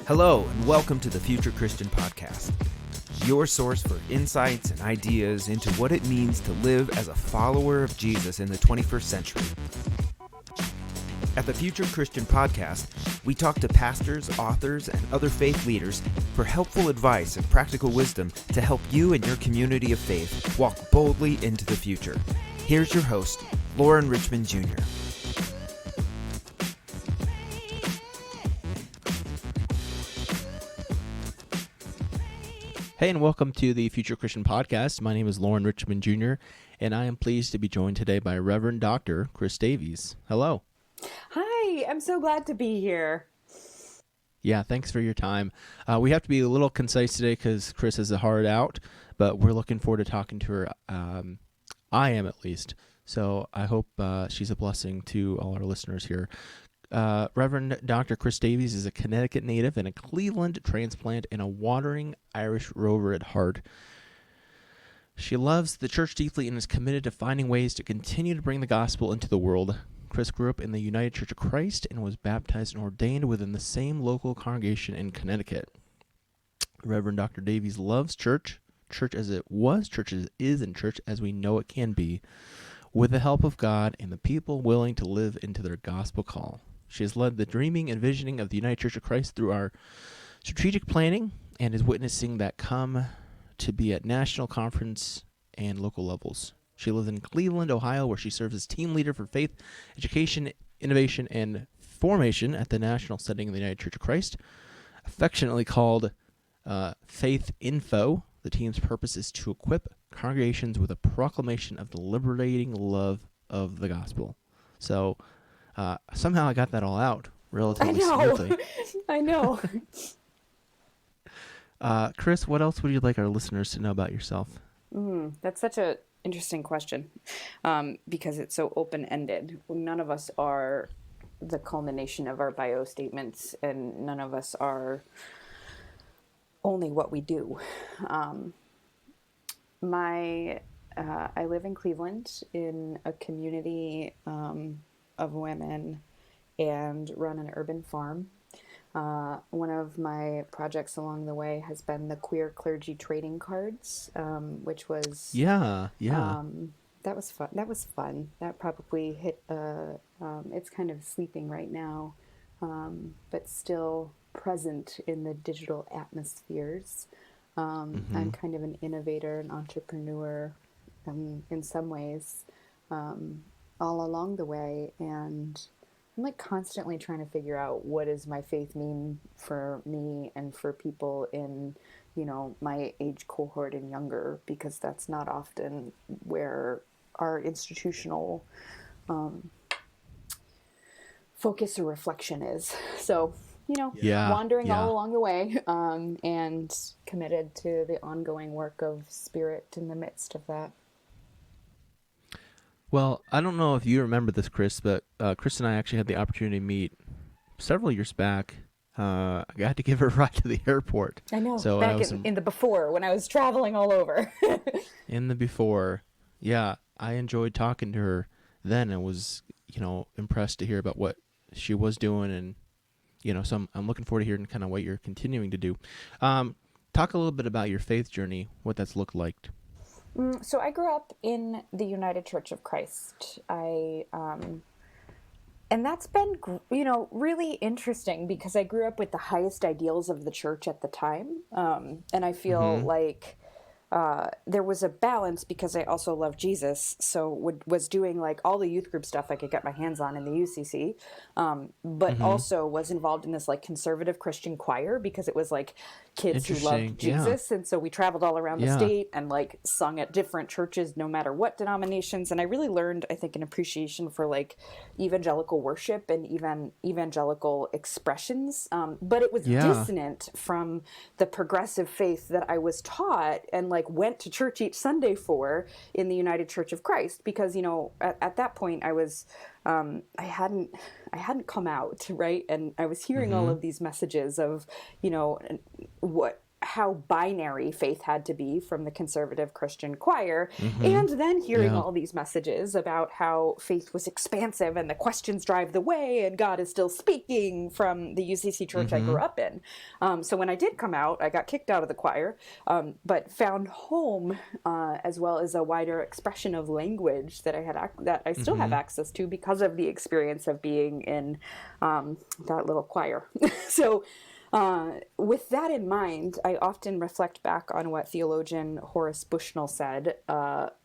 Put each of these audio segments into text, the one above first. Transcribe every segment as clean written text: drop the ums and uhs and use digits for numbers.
Hello, and welcome to the Future Christian Podcast, your source for insights and ideas into what it means to live as a follower of Jesus in the 21st century. At the Future Christian Podcast, we talk to pastors, authors, and other faith leaders for helpful advice and practical wisdom to help you and your community of faith walk boldly into the future. Here's your host, Lauren Richmond Jr. Hey, and welcome to the Future Christian Podcast. My name is Lauren Richmond Jr., and I am pleased to be joined today by Reverend Dr. Chris Davies. Hello. Hi, I'm so glad to be here. Yeah, thanks for your time. We have to be a little concise today because Chris has a hard out, but we're looking forward to talking to her. I am, at least. So I hope she's a blessing to all our listeners here. Reverend Dr. Chris Davies is a Connecticut native and a Cleveland transplant and a wandering Irish rover at heart. She loves the church deeply and is committed to finding ways to continue to bring the gospel into the world. Chris grew up in the United Church of Christ and was baptized and ordained within the same local congregation in Connecticut. Reverend Dr. Davies loves church as it was, church as it is, and church as we know it can be, with the help of God and the people willing to live into their gospel call. She has led the dreaming and visioning of the United Church of Christ through our strategic planning and is witnessing that come to be at national conference and local levels. She lives in Cleveland, Ohio, where she serves as team leader for faith, education, innovation, and formation at the national setting of the United Church of Christ, affectionately called Faith Info. The team's purpose is to equip congregations with a proclamation of the liberating love of the gospel. So somehow I got that all out relatively smoothly. I know. Chris, what else would you like our listeners to know about yourself? That's such an interesting question because it's so open-ended. None of us are the culmination of our bio statements, and none of us are only what we do. I live in Cleveland in a community of women and run an urban farm. One of my projects along the way has been the queer clergy trading cards, which was that was fun. That probably hit. It's kind of sleeping right now, but still present in the digital atmospheres. I'm kind of an innovator, an entrepreneur, in some ways, all along the way, and I'm like constantly trying to figure out what does my faith mean for me and for people in, my age cohort and younger, because that's not often where our institutional focus or reflection is. So, wandering all along the way, and committed to the ongoing work of Spirit in the midst of that. Well, I don't know if you remember this, Chris, but Chris and I actually had the opportunity to meet several years back. I got to give her a ride to the airport. I know, so back in the before, when I was traveling all over. In the before, yeah, I enjoyed talking to her then and was, impressed to hear about what she was doing, and, so I'm looking forward to hearing kind of what you're continuing to do. Talk a little bit about your faith journey, what that's looked like. So I grew up in the United Church of Christ. And that's been, really interesting because I grew up with the highest ideals of the church at the time. And I feel like there was a balance because I also love Jesus. So was doing like all the youth group stuff I could get my hands on in the UCC, but also was involved in this like conservative Christian choir because it was like kids who loved Jesus. And so we traveled all around the state and like sung at different churches, no matter what denominations. And I really learned, I think, an appreciation for like evangelical worship and even evangelical expressions. But it was dissonant from the progressive faith that I was taught and like went to church each Sunday for in the United Church of Christ, because, at that point I was, I hadn't come out, right? And I was hearing all of these messages of, what how binary faith had to be from the conservative Christian choir, and then hearing all these messages about how faith was expansive and the questions drive the way and God is still speaking from the UCC church I grew up in. So when I did come out, I got kicked out of the choir, but found home as well as a wider expression of language that I still have access to because of the experience of being in that little choir. So with that in mind, I often reflect back on what theologian Horace Bushnell said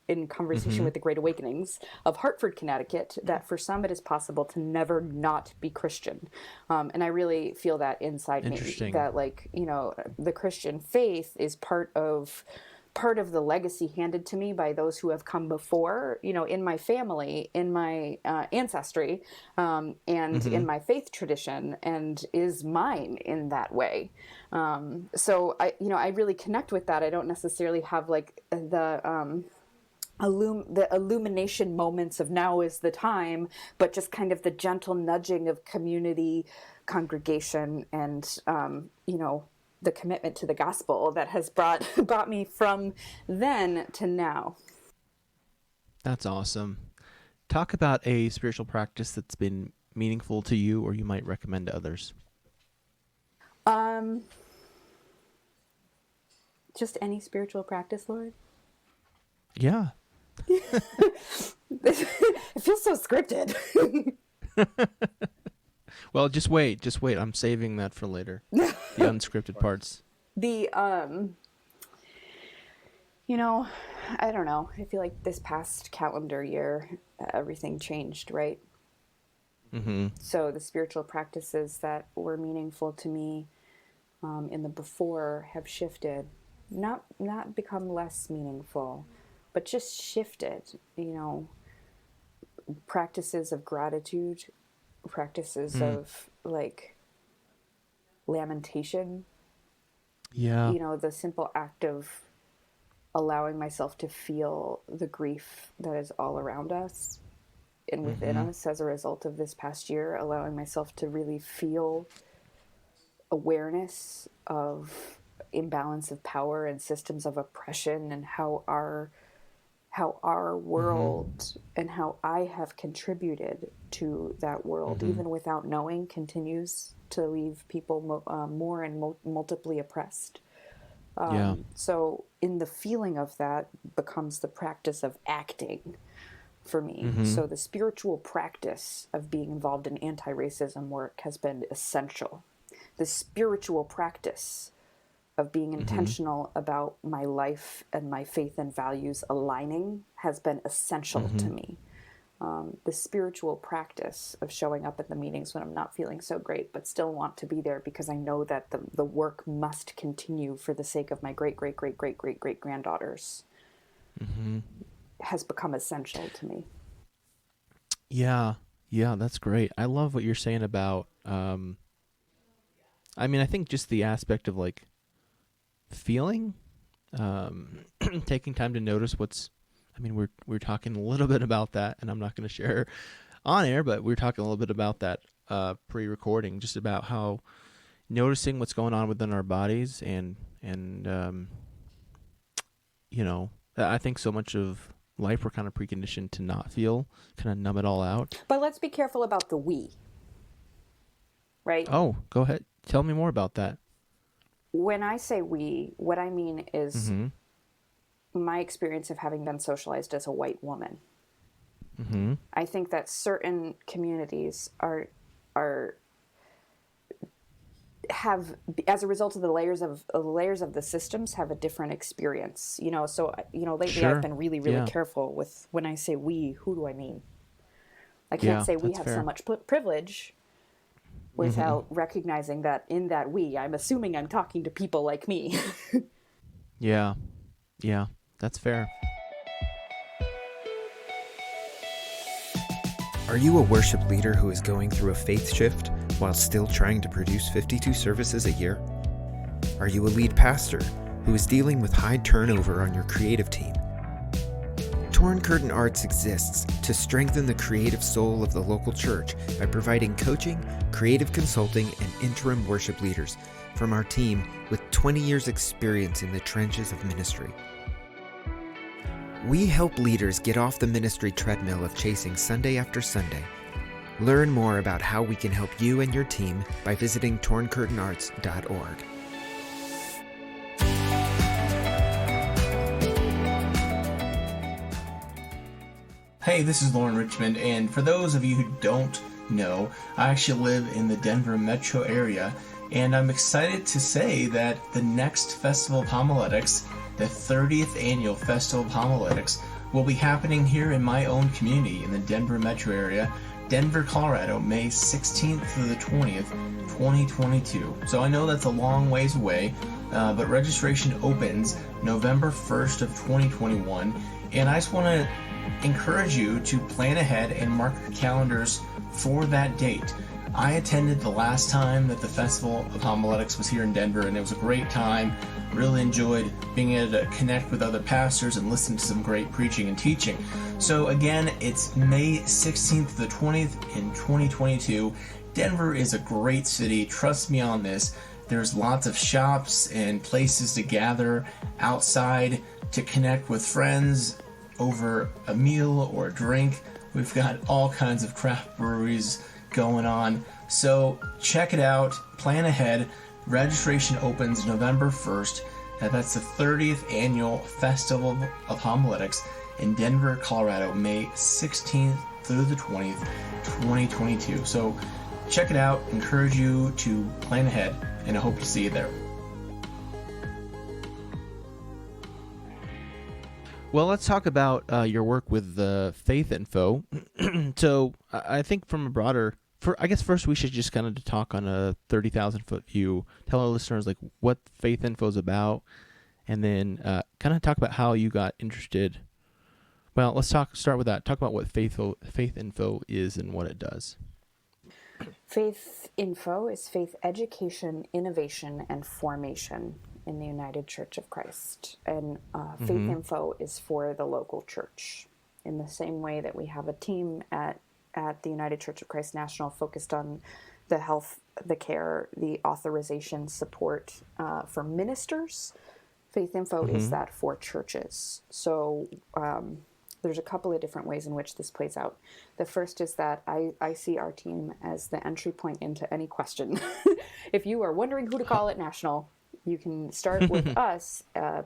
in conversation with the Great Awakenings of Hartford, Connecticut, that for some it is possible to never not be Christian. And I really feel that inside me, that the Christian faith is part of the legacy handed to me by those who have come before, in my family, in my ancestry, and in my faith tradition, and is mine in that way. So I really connect with that. I don't necessarily have the illumination moments of now is the time, but just kind of the gentle nudging of community, congregation, and the commitment to the gospel that has brought me from then to now. That's awesome. Talk about a spiritual practice that's been meaningful to you or you might recommend to others. Just any spiritual practice, Lord? Yeah. It feels so scripted. Well, just wait. I'm saving that for later. The unscripted parts. I don't know. I feel like this past calendar year, everything changed, right? So the spiritual practices that were meaningful to me in the before have shifted, not become less meaningful, but just shifted. Practices of gratitude, practices of lamentation. Yeah. The simple act of allowing myself to feel the grief that is all around us and within us as a result of this past year, allowing myself to really feel awareness of imbalance of power and systems of oppression, and how our world and how I have contributed to that world, even without knowing, continues to leave people more and multiply oppressed. So in the feeling of that becomes the practice of acting for me. So the spiritual practice of being involved in anti-racism work has been essential. The spiritual practice of being intentional about my life and my faith and values aligning has been essential to me. The spiritual practice of showing up at the meetings when I'm not feeling so great, but still want to be there because I know that the work must continue for the sake of my great-great-great-great-great-great-granddaughters has become essential to me. Yeah, that's great. I love what you're saying about, I think just the aspect of feeling, taking time to notice we're talking a little bit about that, and I'm not going to share on air, but we're talking a little bit about that pre-recording, just about how noticing what's going on within our bodies, and I think so much of life we're kind of preconditioned to not feel, kind of numb it all out. But let's be careful about the we, right? Oh, go ahead. Tell me more about that. When I say we, what I mean is my experience of having been socialized as a white woman. I think that certain communities have, as a result of the layers of the systems, have a different experience. So lately I've been really careful with when I say we, who do I mean? I can't say we have so much privilege without recognizing that in that we, I'm assuming I'm talking to people like me. Yeah, that's fair. Are you a worship leader who is going through a faith shift while still trying to produce 52 services a year? Are you a lead pastor who is dealing with high turnover on your creative team? Torn Curtain Arts exists to strengthen the creative soul of the local church by providing coaching, creative consulting, and interim worship leaders from our team with 20 years experience in the trenches of ministry. We help leaders get off the ministry treadmill of chasing Sunday after Sunday. Learn more about how we can help you and your team by visiting torncurtainarts.org. Hey, this is Lauren Richmond, and for those of you who don't know, I actually live in the Denver metro area, and I'm excited to say that the next Festival of Homiletics, the 30th annual Festival of Homiletics, will be happening here in my own community in the Denver metro area, Denver, Colorado, May 16th through the 20th, 2022. So I know that's a long ways away, but registration opens November 1st of 2021, and I just want to encourage you to plan ahead and mark your calendars for that date. I attended the last time that the Festival of Homiletics was here in Denver, and it was a great time. Really enjoyed being able to connect with other pastors and listen to some great preaching and teaching. So again, it's May 16th to the 20th in 2022. Denver is a great city. Trust me on this. There's lots of shops and places to gather outside to connect with friends over a meal or a drink. We've got all kinds of craft breweries going on. So check it out, plan ahead. Registration opens November 1st. That's the 30th annual Festival of Homiletics in Denver, Colorado, May 16th through the 20th, 2022. So check it out, encourage you to plan ahead, and I hope to see you there. Well, let's talk about your work with the Faith Info. So I think from a broader, I guess first we should just kind of talk on a 30,000-foot view, tell our listeners like what Faith Info is about, and then kind of talk about how you got interested. Well, let's start with that. Talk about what Faith Info is and what it does. Faith Info is faith education, innovation, and formation in the United Church of Christ. And Faith Info is for the local church. In the same way that we have a team at the United Church of Christ National focused on the health, the care, the authorization support for ministers, Faith Info is that for churches. So there's a couple of different ways in which this plays out. The first is that I see our team as the entry point into any question. If you are wondering who to call at National, you can start with us. A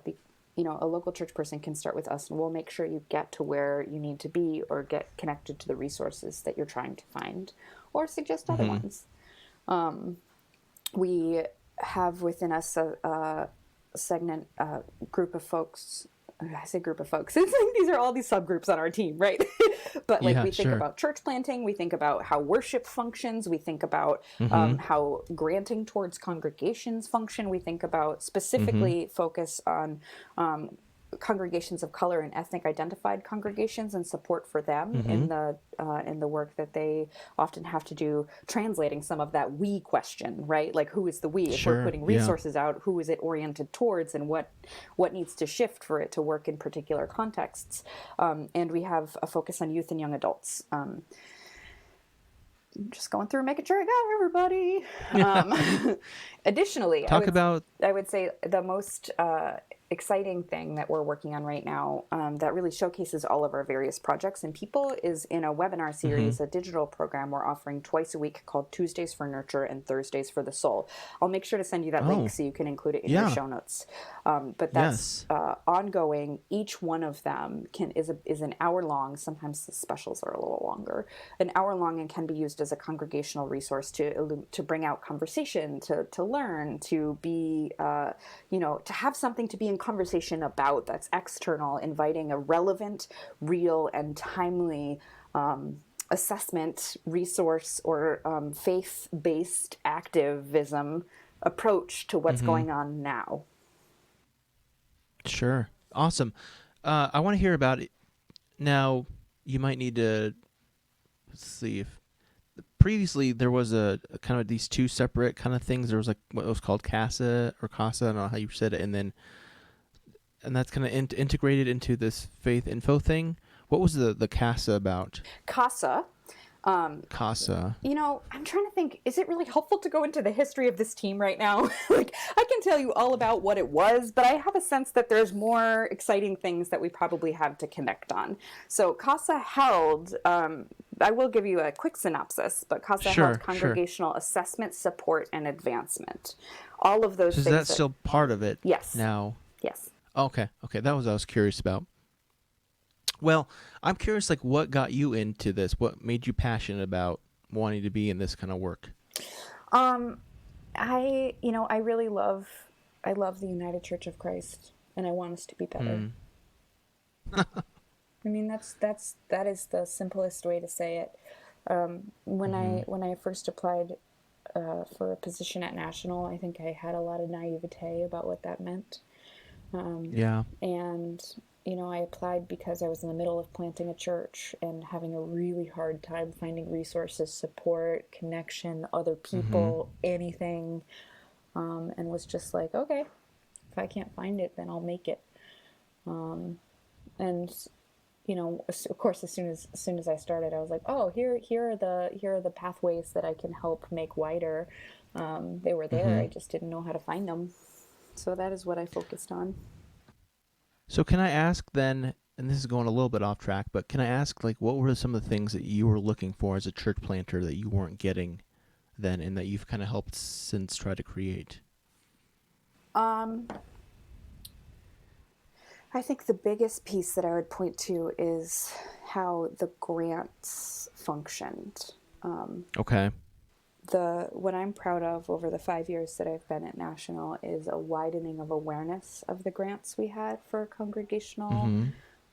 local church person can start with us, and we'll make sure you get to where you need to be or get connected to the resources that you're trying to find or suggest other ones. We have within us a segment group of folks. I say group of folks. It's like these are all these subgroups on our team, right? But we think about church planting. We think about how worship functions. We think about how granting towards congregations function. We think about specifically focus on congregations of color and ethnic identified congregations and support for them in the work that they often have to do, translating some of that we question, right? Like, who is the we? If we're putting resources out, who is it oriented towards, and what needs to shift for it to work in particular contexts? And we have a focus on youth and young adults. Just going through, making sure I got everybody. Additionally, I would say the most exciting thing that we're working on right now that really showcases all of our various projects and people is in a webinar series, a digital program we're offering twice a week called Tuesdays for Nurture and Thursdays for the Soul. I'll make sure to send you that link so you can include it in your show notes. But that's ongoing. Each one of them is an hour long. Sometimes the specials are a little longer. An hour long, and can be used as a congregational resource to bring out conversation, to learn, to be, to have something to be in conversation about that's external, inviting a relevant, real, and timely assessment, resource, or faith-based activism approach to what's going on now. Sure. Awesome. I want to hear about it. Now, you might need to, let's see, if previously there was a kind of these two separate kind of things. There was like what was called CASA, I don't know how you said it, and that's kind of integrated into this Faith Info thing. What was the CASA about? CASA CASA. I'm trying to think, is it really helpful to go into the history of this team right now? Like, I can tell you all about what it was, but I have a sense that there's more exciting things that we probably have to connect on. So CASA held, I will give you a quick synopsis, but CASA held congregational assessment, support, and advancement. All of those things. So is that still part of it? Yes. Now? Yes. Okay. That was what I was curious about. Well, I'm curious, like, what got you into this? What made you passionate about wanting to be in this kind of work? I really love the United Church of Christ, and I want us to be better. I mean, that is the simplest way to say it. When I first applied for a position at National, I think I had a lot of naivete about what that meant. And I applied because I was in the middle of planting a church and having a really hard time finding resources, support, connection, other people, anything, and was just like, okay, if I can't find it, then I'll make it. And of course, as soon as I started, I was like, oh, here are the pathways that I can help make wider. They were there. I just didn't know how to find them. So that is what I focused on. So can I ask then, and this is going a little bit off track, but can I ask, like, what were some of the things that you were looking for as a church planter that you weren't getting then, and that you've kind of helped since try to create? I think the biggest piece that I would point to is how the grants functioned. Okay. What I'm proud of over the 5 years that I've been at National is a widening of awareness of the grants we had for congregational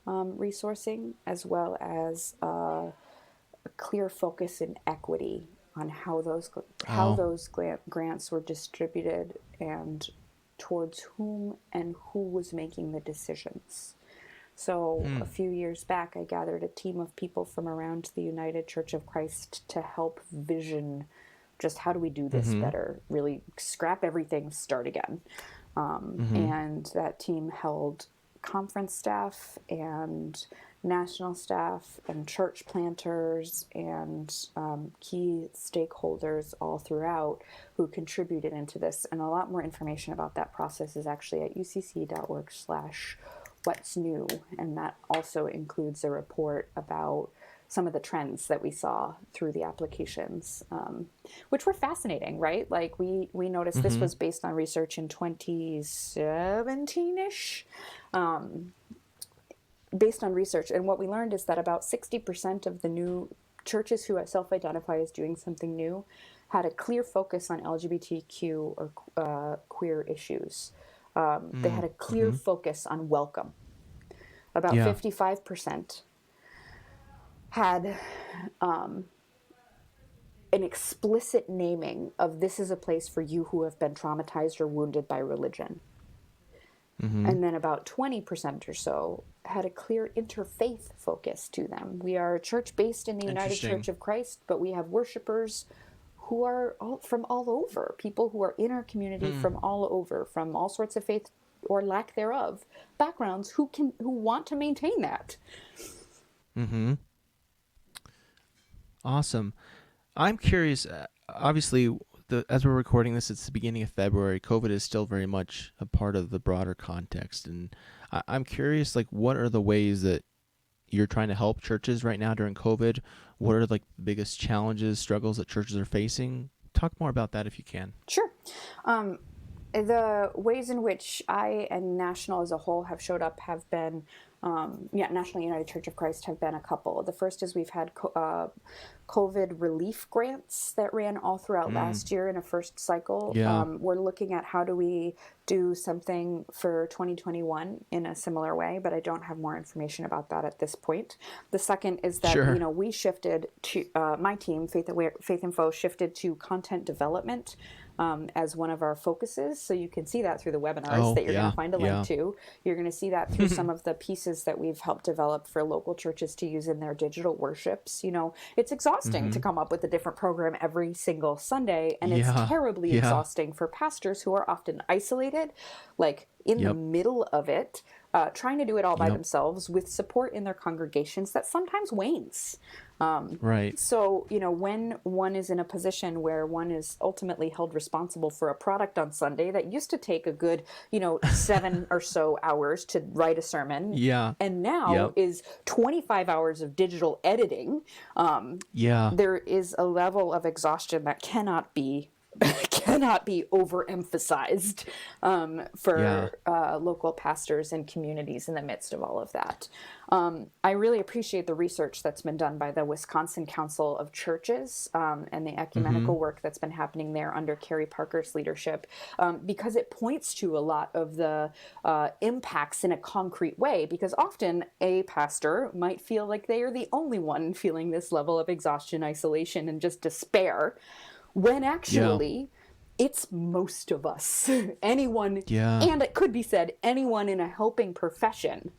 resourcing, as well as a clear focus in equity on how those grants were distributed and towards whom and who was making the decisions. So a few years back, I gathered a team of people from around the United Church of Christ to help vision just how do we do this better, really scrap everything, start again. And that team held conference staff and national staff and church planters and key stakeholders all throughout who contributed into this. And a lot more information about that process is actually at ucc.org/what's new. And that also includes a report about some of the trends that we saw through the applications, which were fascinating, right? Like we noticed this was based on research in 2017-ish, based on research. And what we learned is that about 60% of the new churches who self-identify as doing something new had a clear focus on LGBTQ or queer issues. They had a clear focus on welcome. About 55% had an explicit naming of this is a place for you who have been traumatized or wounded by religion. And then about 20% or so had a clear interfaith focus to them. We are a church based in the United Church of Christ, but we have worshipers who are from all over, people who are in our community from all over, from all sorts of faith or lack thereof backgrounds who want to maintain that. Awesome. I'm curious, obviously, as we're recording this, it's the beginning of February. COVID is still very much a part of the broader context. And I'm curious, like, what are the ways that you're trying to help churches right now during COVID? What are, like, the biggest challenges, struggles that churches are facing? Talk more about that if you can. Sure. The ways in which I and National as a whole have showed up have been, National United Church of Christ have been a couple. The first is we've had COVID relief grants that ran all throughout last year in a first cycle. We're looking at how do we do something for 2021 in a similar way, but I don't have more information about that at this point. The second is that, we shifted to, my team, Faith Info, shifted to content development as one of our focuses. So you can see that through the webinars that you're going to find a link to. You're going to see that through some of the pieces that we've helped develop for local churches to use in their digital worships. It's exhausting to come up with a different program every single Sunday, and it's terribly exhausting for pastors who are often isolated, like in the middle of it, trying to do it all by Yep. themselves with support in their congregations that sometimes wanes. Right. So, when one is in a position where one is ultimately held responsible for a product on Sunday that used to take a good, 7 or so hours to write a sermon, Yeah. and now Yep. is 25 hours of digital editing, Yeah. there is a level of exhaustion that cannot be overemphasized for local pastors and communities in the midst of all of that. I really appreciate the research that's been done by the Wisconsin Council of Churches and the ecumenical work that's been happening there under Carrie Parker's leadership, because it points to a lot of the impacts in a concrete way, because often a pastor might feel like they are the only one feeling this level of exhaustion, isolation, and just despair, when actually it's most of us. Anyone, Yeah. and it could be said, anyone in a helping profession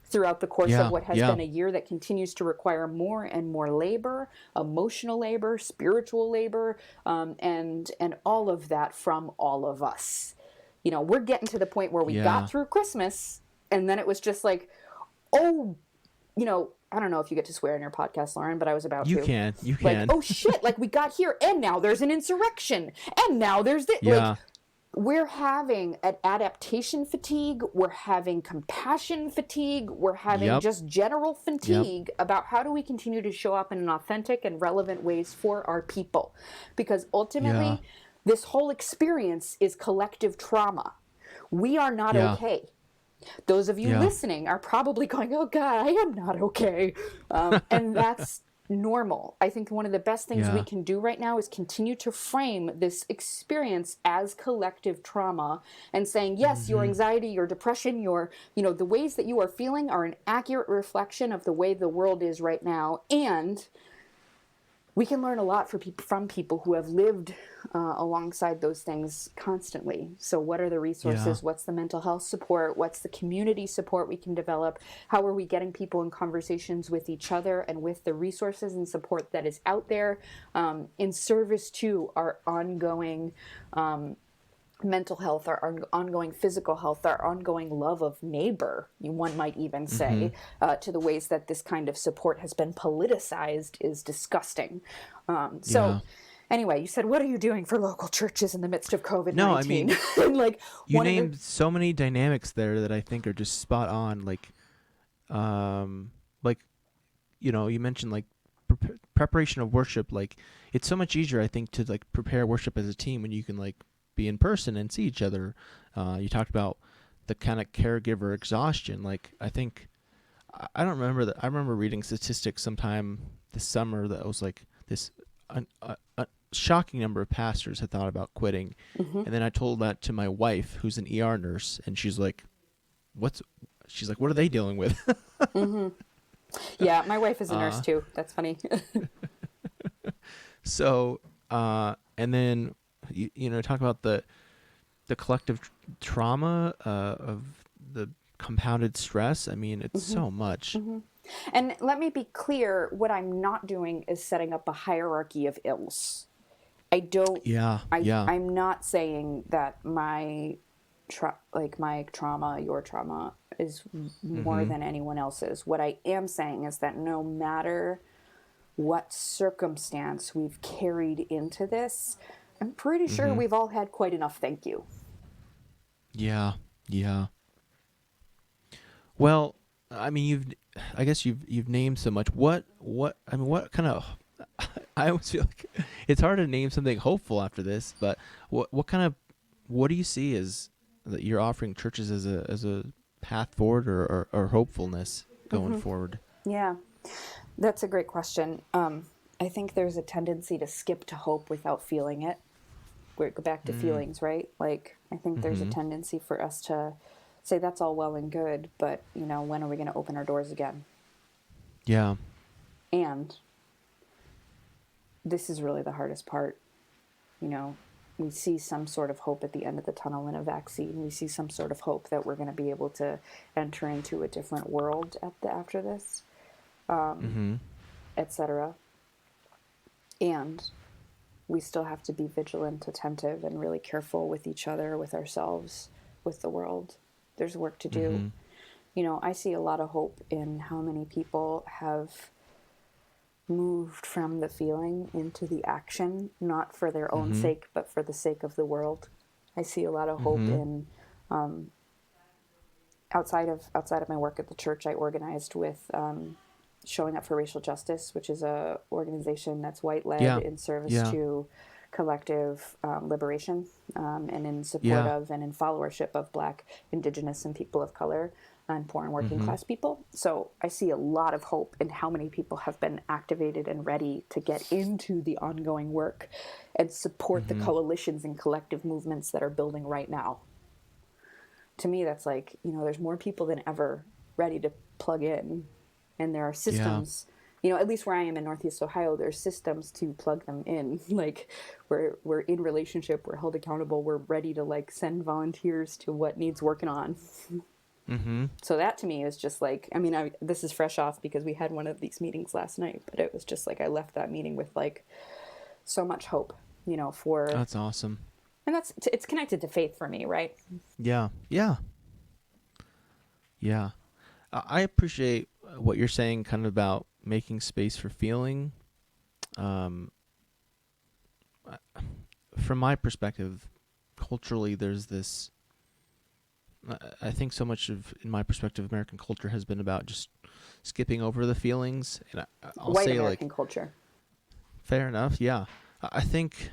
throughout the course of what has been a year that continues to require more and more labor, emotional labor, spiritual labor, and all of that from all of us. We're getting to the point where we got through Christmas, and then it was just like, oh, I don't know if you get to swear in your podcast, Lauren, but I was about to. You can. Like, oh shit, like we got here, and now there's an insurrection, and now there's this. Yeah. Like, we're having an adaptation fatigue, we're having compassion fatigue, we're having just general fatigue about how do we continue to show up in an authentic and relevant ways for our people. Because ultimately, this whole experience is collective trauma. We are not okay. Those of you listening are probably going, oh God, I am not okay. And that's normal. I think one of the best things we can do right now is continue to frame this experience as collective trauma and saying, yes, your anxiety, your depression, your, the ways that you are feeling are an accurate reflection of the way the world is right now. And we can learn a lot from people who have lived alongside those things constantly. So what are the resources? What's the mental health support? What's the community support we can develop? How are we getting people in conversations with each other and with the resources and support that is out there in service to our ongoing mental health, our ongoing physical health, our ongoing love of neighbor, one might even say, to the ways that this kind of support has been politicized is disgusting. Anyway, you said, what are you doing for local churches in the midst of COVID-19? No, I mean, like, you named so many dynamics there that I think are just spot on. You mentioned like preparation of worship. Like, it's so much easier, I think, to like prepare worship as a team when you can like be in person and see each other. You talked about the kind of caregiver exhaustion. Like, I think, I don't remember that. I remember reading statistics sometime this summer that was like this a shocking number of pastors had thought about quitting. And then I told that to my wife, who's an ER nurse, and she's like, what are they dealing with? Yeah, my wife is a nurse too. That's funny. So, and then, talk about the collective trauma of the compounded stress. I mean, it's so much. And let me be clear, what I'm not doing is setting up a hierarchy of ills. I don't, I'm not saying that my trauma, your trauma is more than anyone else's. What I am saying is that no matter what circumstance we've carried into this, I'm pretty sure we've all had quite enough thank you. Yeah. Well, I mean, I guess you've named so much. What kind of, I always feel like it's hard to name something hopeful after this, but what do you see as that you're offering churches as a path forward or hopefulness going forward? Yeah, that's a great question. I think there's a tendency to skip to hope without feeling it. We go back to feelings, right? Like, I think there's a tendency for us to say that's all well and good, but, when are we going to open our doors again? Yeah. And this is really the hardest part. We see some sort of hope at the end of the tunnel in a vaccine. We see some sort of hope that we're going to be able to enter into a different world after this, etc. And we still have to be vigilant, attentive, and really careful with each other, with ourselves, with the world. There's work to do. I see a lot of hope in how many people have moved from the feeling into the action, not for their own Mm-hmm. sake, but for the sake of the world. I see a lot of hope Mm-hmm. in outside of my work at the church. I organized with Showing Up for Racial Justice, which is a organization that's white led Yeah. in service Yeah. to collective liberation, and in support Yeah. of and in followership of Black, Indigenous, and people of color and poor and working Mm-hmm. class people. So I see a lot of hope in how many people have been activated and ready to get into the ongoing work and support the Mm-hmm. coalitions and collective movements that are building right now. To me, that's like, there's more people than ever ready to plug in. And there are Yeah. systems, at least where I am in Northeast Ohio, there's systems to plug them in. Like we're in relationship, we're held accountable, we're ready to like send volunteers to what needs working on. Mm-hmm. So that to me is just like, this is fresh off because we had one of these meetings last night, but it was just like I left that meeting with like so much hope, for, That's awesome. and it's connected to faith for me, right? Yeah. Yeah. Yeah. I appreciate what you're saying kind of about making space for feeling. Um, from my perspective, culturally, there's this. I think so much of, in my perspective, American culture has been about just skipping over the feelings. And I'll White say, like, American culture. fair enough. Yeah. I think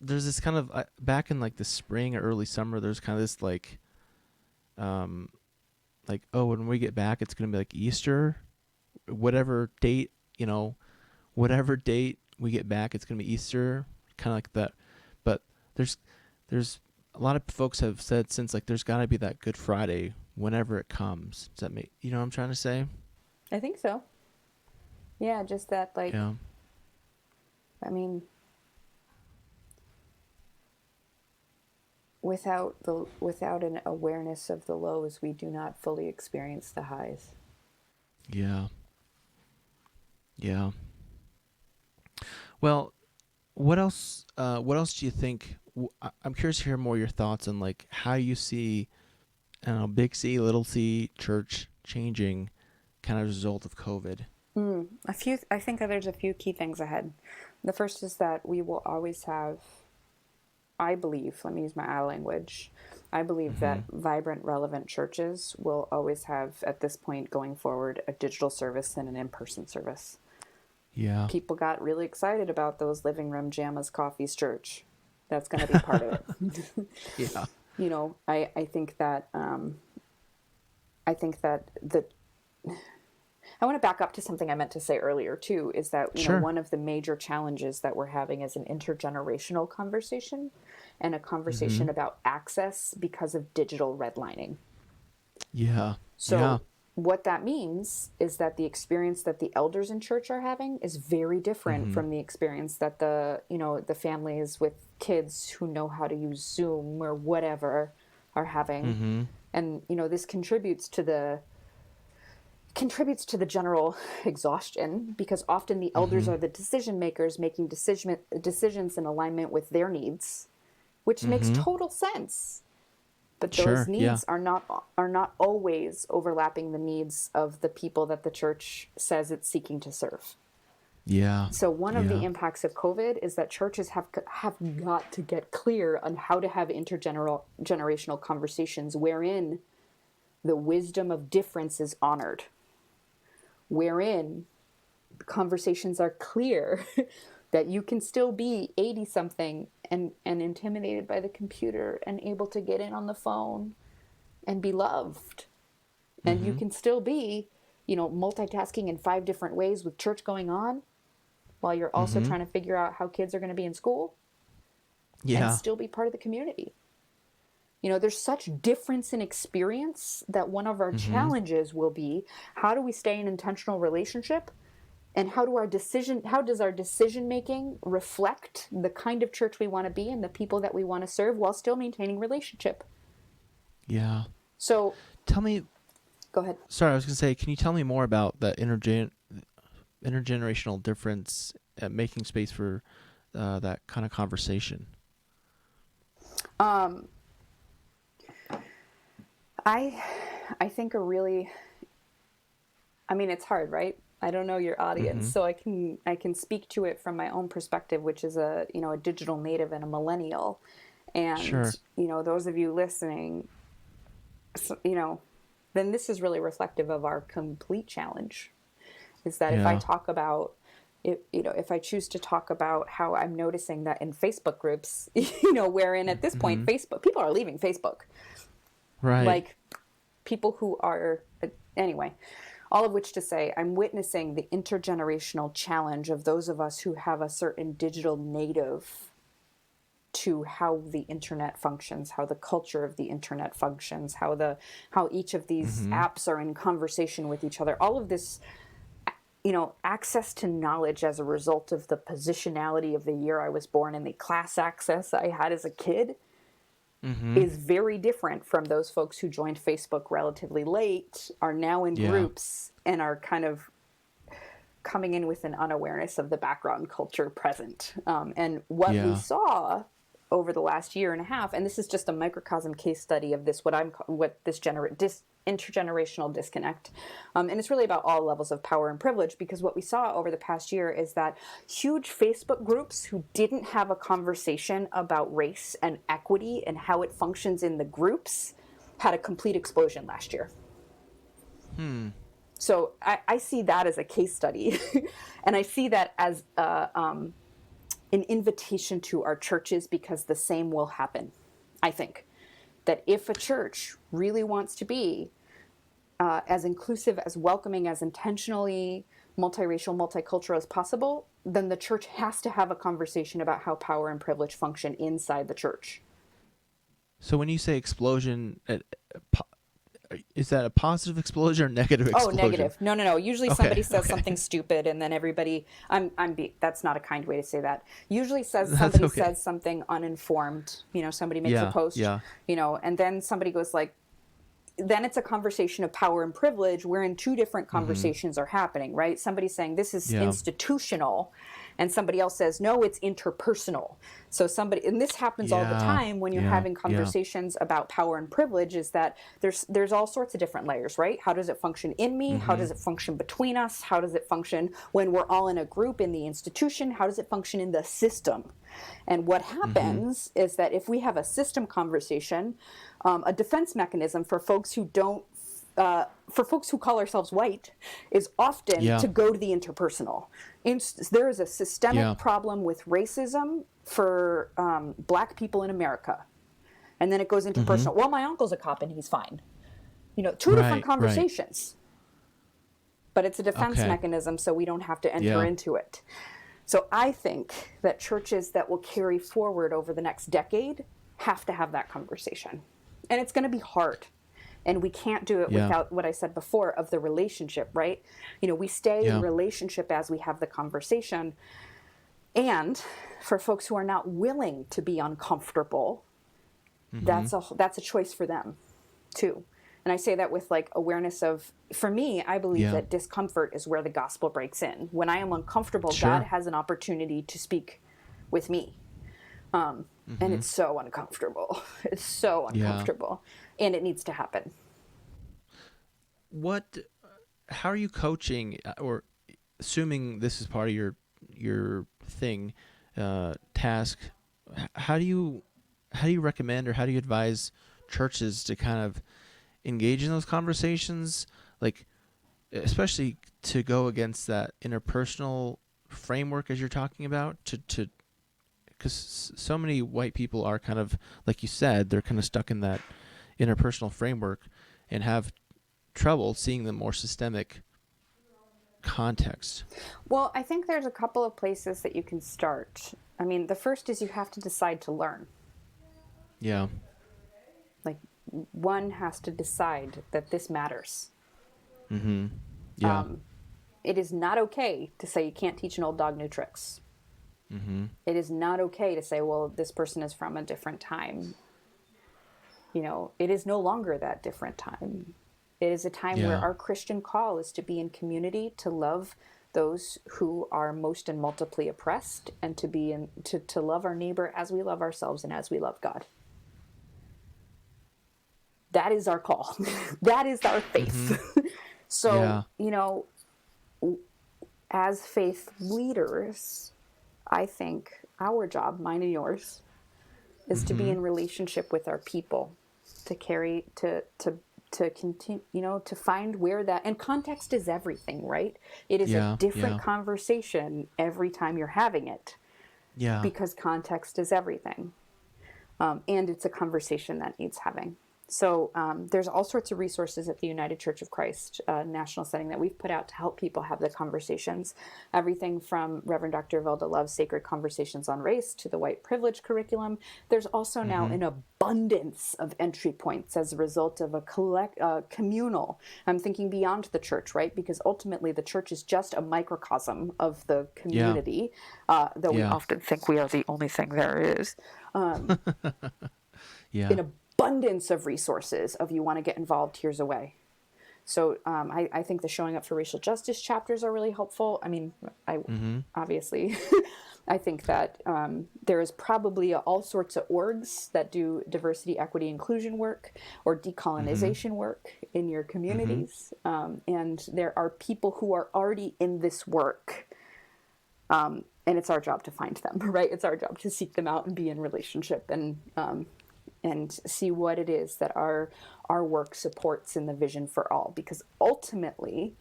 there's this kind of, back in like the spring or early summer, there's kind of this um, oh, when we get back, it's going to be like Easter, whatever date, whatever date we get back, it's going to be Easter, kind of like that. But there's a lot of folks have said since, like, there's got to be that Good Friday whenever it comes. Does that make, what I'm trying to say? I think so. Yeah, just that, like, Yeah. I mean, without an awareness of the lows, we do not fully experience the highs. Yeah. Yeah. Well, what else? What else do you think? I'm curious to hear more your thoughts on, like, how you see, I don't know, big C, little C church changing, kind of as a result of COVID. I think that there's a few key things ahead. The first is that we will always have, I believe, let me use my I language, I believe Mm-hmm. that vibrant, relevant churches will always have, at this point going forward, a digital service and an in-person service. Yeah. People got really excited about those living room jammas, coffees, church. That's going to be part of it. Yeah. I think that the I want to back up to something I meant to say earlier too, is that, Sure. one of the major challenges that we're having is an intergenerational conversation and a conversation Mm-hmm. about access because of digital redlining. Yeah. Yeah. So what that means is that the experience that the elders in church are having is very different Mm-hmm. from the experience that the families with kids who know how to use Zoom or whatever are having. Mm-hmm. And, this contributes to the general exhaustion, because often the elders Mm-hmm. are the decision makers making decisions in alignment with their needs, which makes Mm-hmm. total sense. But those Sure. Yeah. needs are not always overlapping the needs of the people that the church says it's seeking to serve. Yeah. So one of Yeah. the impacts of COVID is that churches have got to get clear on how to have intergenerational conversations wherein the wisdom of difference is honored, wherein conversations are clear that you can still be 80 something and intimidated by the computer and able to get in on the phone and be loved. And you Mm-hmm. can still be, multitasking in 5 different ways with church going on while you're also Mm-hmm. trying to figure out how kids are going to be in school and Yeah. still be part of the community. There's such difference in experience that one of our Mm-hmm. challenges will be, how do we stay in intentional relationship, and how does our decision making reflect the kind of church we want to be and the people that we want to serve while still maintaining relationship. Yeah. So Tell me, go ahead. sorry, I was going to say, can you tell me more about that intergenerational difference at making space for that kind of conversation? I think it's hard, right? I don't know your audience, so I can speak to it from my own perspective, which is a digital native and a millennial. And, Sure. Those of you listening, so, then this is really reflective of our complete challenge, is that if I Yeah. talk about if I choose to talk about how I'm noticing that in Facebook groups, wherein at this point, Facebook, people are leaving Facebook, Right. like people who are, anyway, all of which to say, I'm witnessing the intergenerational challenge of those of us who have a certain digital native to how the internet functions, how the culture of the internet functions, how each of these apps are in conversation with each other. All of this, access to knowledge as a result of the positionality of the year I was born and the class access I had as a kid is very different from those folks who joined Facebook relatively late, are now in Yeah. groups, and are kind of coming in with an unawareness of the background culture present. And what we Yeah. saw over the last year and a half, and this is just a microcosm case study of this, this intergenerational disconnect. And it's really about all levels of power and privilege, because what we saw over the past year is that huge Facebook groups who didn't have a conversation about race and equity and how it functions in the groups had a complete explosion last year. So I see that as a case study. And I see that as an invitation to our churches, because the same will happen. I think that if a church really wants to be as inclusive, as welcoming, as intentionally multiracial, multicultural as possible, then the church has to have a conversation about how power and privilege function inside the church. So when you say explosion, is that a positive explosion or negative explosion? Oh, negative. No. Usually Okay, somebody says okay. something stupid, and then everybody, that's not a kind way to say that. Usually That's somebody okay. says something uninformed, somebody makes a post, Yeah. And then somebody goes like, then it's a conversation of power and privilege wherein two different conversations are happening, right? Somebody's saying this is Yeah. institutional, and somebody else says, no, it's interpersonal. So and this happens all the Yeah. time when you're Yeah. having conversations about power and privilege, is that there's all sorts of different layers, right? How does it function in me? How does it function between us? How does it function when we're all in a group in the institution? How does it function in the system? And what happens is that if we have a system conversation, a defense mechanism for folks who call ourselves white is often to go to the interpersonal. There is a systemic problem with racism for black people in America. And then it goes interpersonal. Well, my uncle's a cop and he's fine. Two different conversations. But it's a defense mechanism, so we don't have to enter into it. So I think that churches that will carry forward over the next decade have to have that conversation. And it's going to be hard. And we can't do it without what I said before of the relationship, right? We stay in relationship as we have the conversation. And for folks who are not willing to be uncomfortable, that's a choice for them too. And I say that with like awareness of, for me, I believe that discomfort is where the gospel breaks in. When I am uncomfortable, God has an opportunity to speak with me. And it's so uncomfortable. It's so uncomfortable. And it needs to happen. How are you coaching, or assuming this is part of your thing, task, how do you recommend, or how do you advise churches to kind of engage in those conversations, like especially to go against that interpersonal framework as you're talking about, to because so many white people are kind of, like you said, they're kind of stuck in that interpersonal framework and have trouble seeing the more systemic context? Well, I think there's a couple of places that you can start. I mean, the first is you have to decide to learn. Yeah. Like, one has to decide that this matters. Yeah. It is not okay to say you can't teach an old dog new tricks. It is not okay to say, well, this person is from a different time. It is no longer that different time. It is a time where our Christian call is to be in community, to love those who are most and multiply oppressed, and to love our neighbor as we love ourselves and as we love God. that is our call. That is our faith. So, as faith leaders, I think our job, mine and yours, is to be in relationship with our people, to continue, to find where that, and context is everything, right? It is a different conversation every time you're having it. Yeah. Because context is everything. And it's a conversation that needs having. So there's all sorts of resources at the United Church of Christ national setting that we've put out to help people have the conversations. Everything from Reverend Dr. Velda Love's Sacred Conversations on Race to the White Privilege Curriculum. There's also now an abundance of entry points as a result of a communal. I'm thinking beyond the church, right? Because ultimately the church is just a microcosm of the community, though we often think we are the only thing there is. In abundance of resources of you want to get involved, here's a way. So I think the Showing Up for Racial Justice chapters are really helpful. I mean, obviously, I think that there is probably all sorts of orgs that do diversity, equity, inclusion work or decolonization work in your communities. And there are people who are already in this work. And it's our job to find them, right? It's our job to seek them out and be in relationship and see what it is that our work supports in the vision for all. Because ultimately,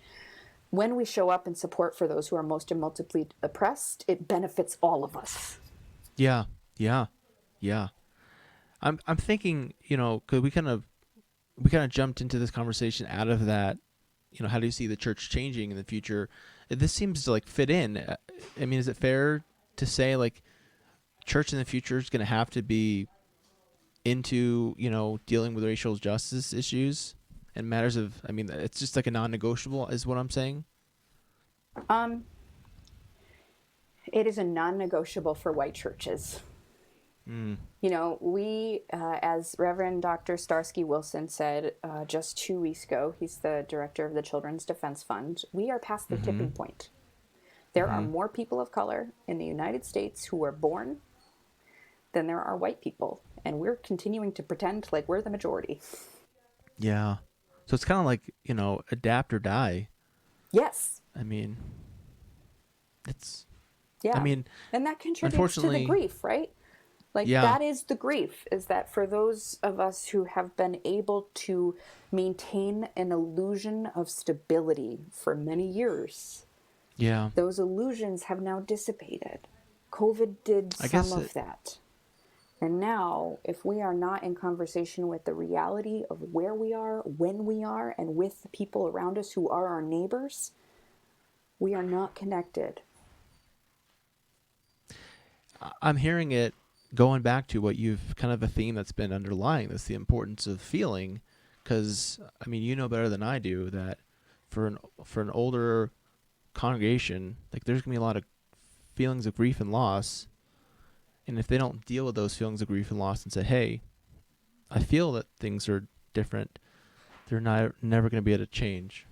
when we show up and support for those who are most and multiply oppressed, it benefits all of us. Yeah. I'm thinking, because we kind of jumped into this conversation out of that, how do you see the church changing in the future? This seems to fit in. I mean, is it fair to say church in the future is going to have to be into dealing with racial justice issues and matters of, it's just a non-negotiable is what I'm saying? It is a non-negotiable for white churches. We, as Reverend Dr. Starsky Wilson said just 2 weeks ago, he's the director of the Children's Defense Fund, we are past the tipping point. There are more people of color in the United States who were born than there are white people. And we're continuing to pretend like we're the majority. Yeah. So it's kind of adapt or die. Yes. It's... Yeah. And that contributes to the grief, right? That is the grief, is that for those of us who have been able to maintain an illusion of stability for many years, those illusions have now dissipated. COVID did some of that. And now, if we are not in conversation with the reality of where we are, when we are, and with the people around us who are our neighbors, we are not connected. I'm hearing it going back to what you've kind of a theme that's been underlying this, the importance of feeling, because, you know better than I do that for an older congregation, there's going to be a lot of feelings of grief and loss. And if they don't deal with those feelings of grief and loss and say, hey, I feel that things are different, they're never going to be able to change.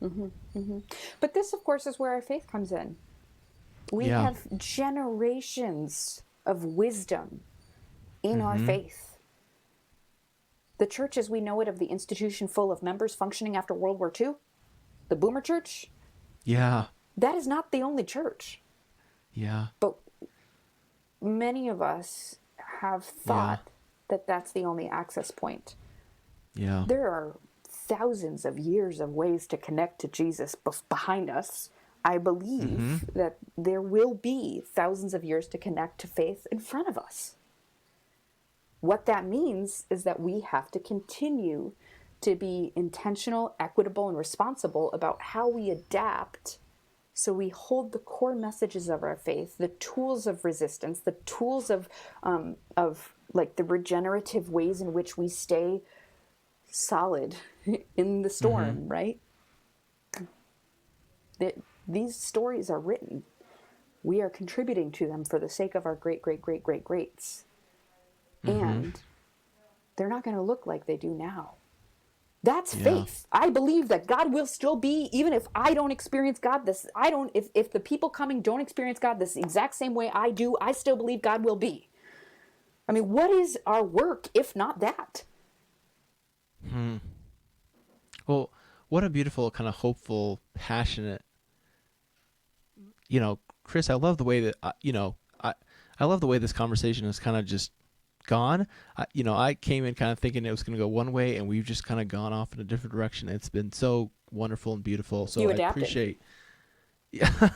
But this, of course, is where our faith comes in. We have generations of wisdom in our faith. The church as we know it, of the institution full of members functioning after World War II, the Boomer Church, that is not the only church. But many of us have thought that that's the only access point. There are thousands of years of ways to connect to Jesus behind us. I believe that there will be thousands of years to connect to faith in front of us. What that means is that we have to continue to be intentional, equitable, and responsible about how we adapt. So we hold the core messages of our faith, the tools of resistance, the tools of the regenerative ways in which we stay solid in the storm, right? These stories are written. We are contributing to them for the sake of our great-great-great-great-greats. And they're not going to look like they do now. That's faith. I believe that God will still be, even if I don't experience God if the people coming don't experience God this exact same way I do, I still believe God will be. What is our work if not that? Well, what a beautiful, kind of hopeful, passionate, Chris, I love the way that, I love the way this conversation has kind of just gone. I came in kind of thinking it was going to go one way, and we've just kind of gone off in a different direction. It's been so wonderful and beautiful. So You I adapted. appreciate, yeah,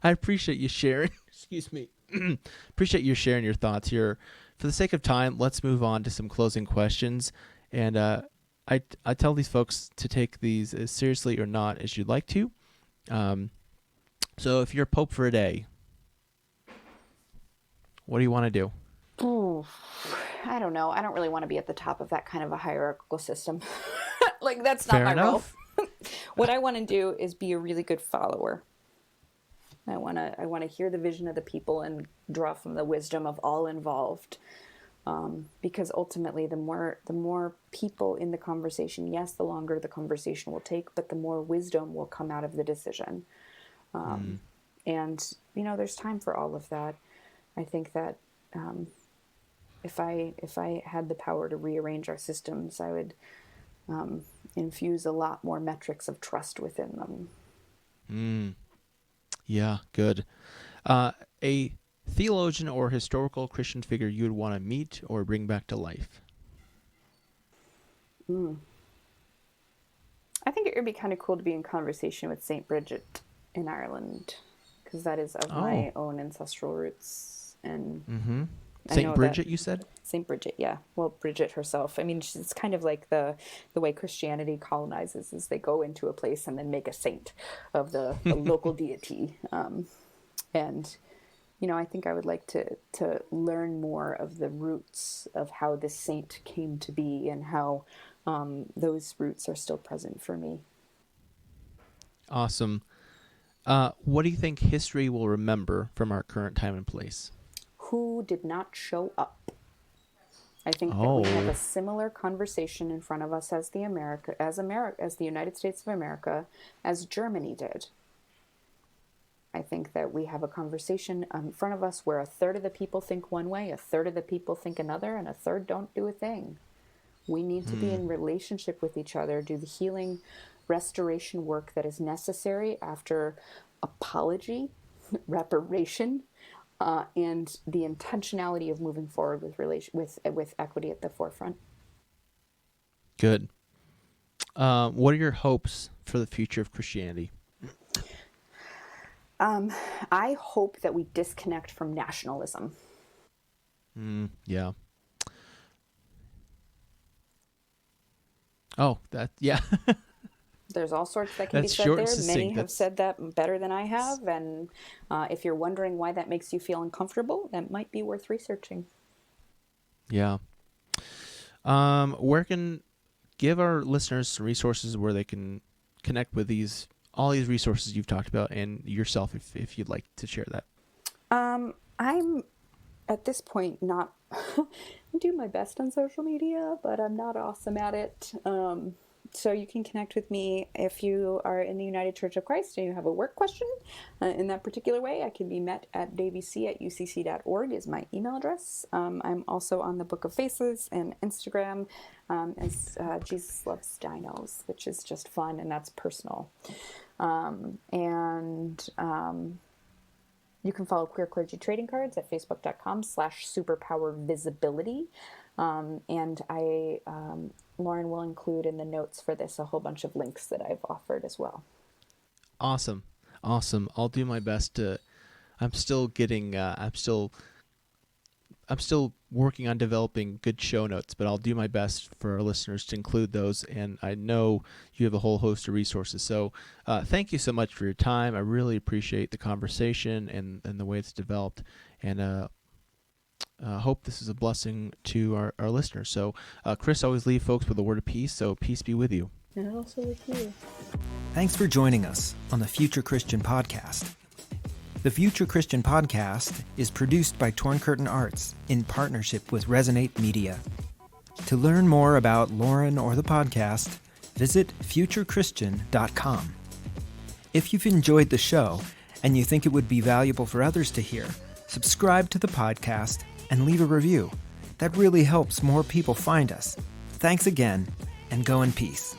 I appreciate you sharing. Excuse me. Appreciate you sharing your thoughts here. For the sake of time, let's move on to some closing questions. And I tell these folks to take these as seriously or not as you'd like to. So if you're Pope for a day, what do you want to do? Ooh, I don't know. I don't really want to be at the top of that kind of a hierarchical system. Like, that's not Fair my enough. role. What I want to do is be a really good follower. I want to hear the vision of the people and draw from the wisdom of all involved. Because ultimately, the more people in the conversation, yes, the longer the conversation will take, but the more wisdom will come out of the decision. And there's time for all of that. I think that if I had the power to rearrange our systems, I would infuse a lot more metrics of trust within them. Yeah, good. A theologian or historical Christian figure you would want to meet or bring back to life? I think it would be kind of cool to be in conversation with St. Bridget in Ireland, because that is of my own ancestral roots. And St. Bridget, you said? St. Bridget, yeah. Well, Bridget herself. I mean, it's kind of like the way Christianity colonizes, is they go into a place and then make a saint of the local deity. And I think I would like to learn more of the roots of how this saint came to be and how those roots are still present for me. Awesome. What do you think history will remember from our current time and place? Who did not show up? I think that we have a similar conversation in front of us as the United States of America, as Germany did. I think that we have a conversation in front of us where a third of the people think one way, a third of the people think another, and a third don't do a thing. We need to be in relationship with each other, do the healing, restoration work that is necessary after apology, reparation, and the intentionality of moving forward with equity at the forefront. Good. What are your hopes for the future of Christianity? I hope that we disconnect from nationalism. Yeah. Oh, yeah. There's all sorts that can be said there. Many have said that better than I have. And if you're wondering why that makes you feel uncomfortable, that might be worth researching. Yeah. Give our listeners some resources where they can connect with all these resources you've talked about, and yourself, if you'd like to share that. I'm at this point not I do my best on social media, but I'm not awesome at it. So you can connect with me if you are in the United Church of Christ and you have a work question in that particular way. I can be met at davies@ucc.org is my email address. I'm also on the Book of Faces and Instagram as Jesus Loves Dinos, which is just fun and that's personal. You can follow Queer Clergy Trading Cards at facebook.com/superpowervisibility. And Lauren will include in the notes for this a whole bunch of links that I've offered as well. Awesome. I'll do my best to. I'm still working on developing good show notes, but I'll do my best for our listeners to include those. And I know you have a whole host of resources. So thank you so much for your time. I really appreciate the conversation and the way it's developed. And hope this is a blessing to our listeners. So Chris, always leave folks with a word of peace. So peace be with you. And also with you. Thanks for joining us on the Future Christian Podcast. The Future Christian Podcast is produced by Torn Curtain Arts in partnership with Resonate Media. To learn more about Lauren or the podcast, visit futurechristian.com. If you've enjoyed the show and you think it would be valuable for others to hear, subscribe to the podcast and leave a review. That really helps more people find us. Thanks again, and go in peace.